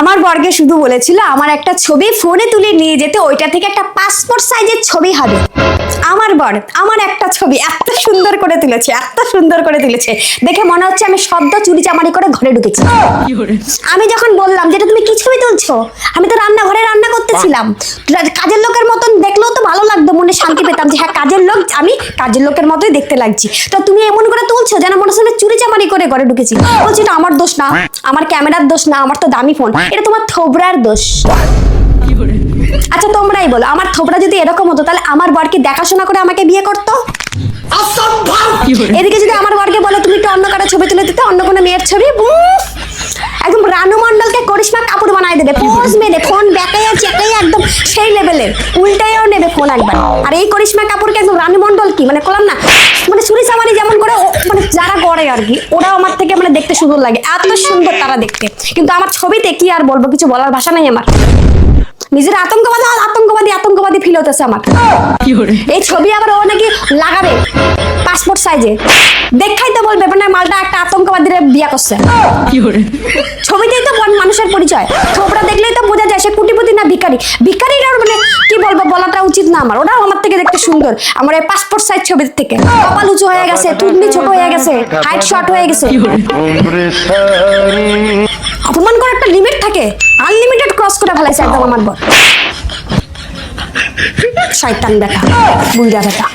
আমার বর্গে শুধু বলেছিল আমার একটা ছবি ফোনে তুলে নিয়ে যেতে, ওইটা থেকে একটা পাসপোর্ট সাইজের ছবি হবে। আমার বর আমার একটা ছবি এত সুন্দর করে তুলেছে, এত সুন্দর করে তুলেছে, দেখে মনে হচ্ছে আমি সদ্য চুরি চামারি করে ঘরে ঢুকেছি। আমি যখন বললাম যেটা তুমি কি ছবি তুলছো, আমি তো রান্নাঘরে রান্না করতেছিলাম, কাজের লোকের মতন দেখলেও তো ভালো লাগতো, মনে শান্তি পেতাম যে হ্যাঁ কাজের লোক, আমি কাজের লোকের মতোই দেখতে লাগছি। তো তুমি এমন করে তুলছো যেন মনে হচ্ছে চুরি চামারি করে ঘরে ঢুকেছি। বলছি এটা আমার দোষ না, আমার ক্যামেরার দোষ না, আমার তো দামি ফোন, এটা তোমার থোবরার দোষ। আচ্ছা তোমরাই বলো, আমার থোবরা যদি এরকম হতো তাহলে আমার বর কি দেখাশোনা করে আমাকে বিয়ে করতো? এদিকে যদি আমার বরকে বলো তুমি একটু অন্য কারো ছবি তুলে দিতে, অন্য কোনো মেয়ের ছবি, একদম রানু মন্ডলকে করিশ্মা কাপুর বানায় দেবে, পোজ মেরে ফোন ব্যাকাইয়া চেকাইয়া একদম সেই লেভেলের, উল্টাইও নেবে ফোন একবার। আর এই করিশ্মা কাপুরকে একদম রানু মন্ডল কি মানে করলাম না, মানে চুরি চামারি যেমন করে মানে যারা করে আর কি, ওরাও আমার থেকে মানে দেখতে সুন্দর লাগে, এত সুন্দর তারা দেখতে। কিন্তু আমার ছবিতে কি আর বলবো, কিছু বলার ভাষা নাই আমার। নিজের আতঙ্কবাদী ফিল হতেছে আমার। এই ছবি আবার ও নাকি লাগাবে পাসপোর্ট সাইজে, দেখাই তো বলবে মানে মালটা একটা আতঙ্কবাদীর বিয়ে করছে। ছবিতেই তো মানুষের পরিচয়, থোবরা দেখলেই তো বোঝা যায় সে কোটিপতি না ভিখারি। ভিখারির মানে কি বলবো, বলাটা উচিত না আমার, ওরাও আমার থেকে দেখতে সুন্দর। আমার এই পাসপোর্ট সাইজ ছবির থেকে কপাল উঁচু হয়ে গেছে, থুতনি ছোট হয়ে গেছে, হাইট শর্ট হয়ে গেছে। অপমান করার একটা লিমিট থাকে, আনলিমিটেড ক্রস করে ফেলাইছে একদম আমার বর। শয়তান বেটা, বুইড়া বেটা।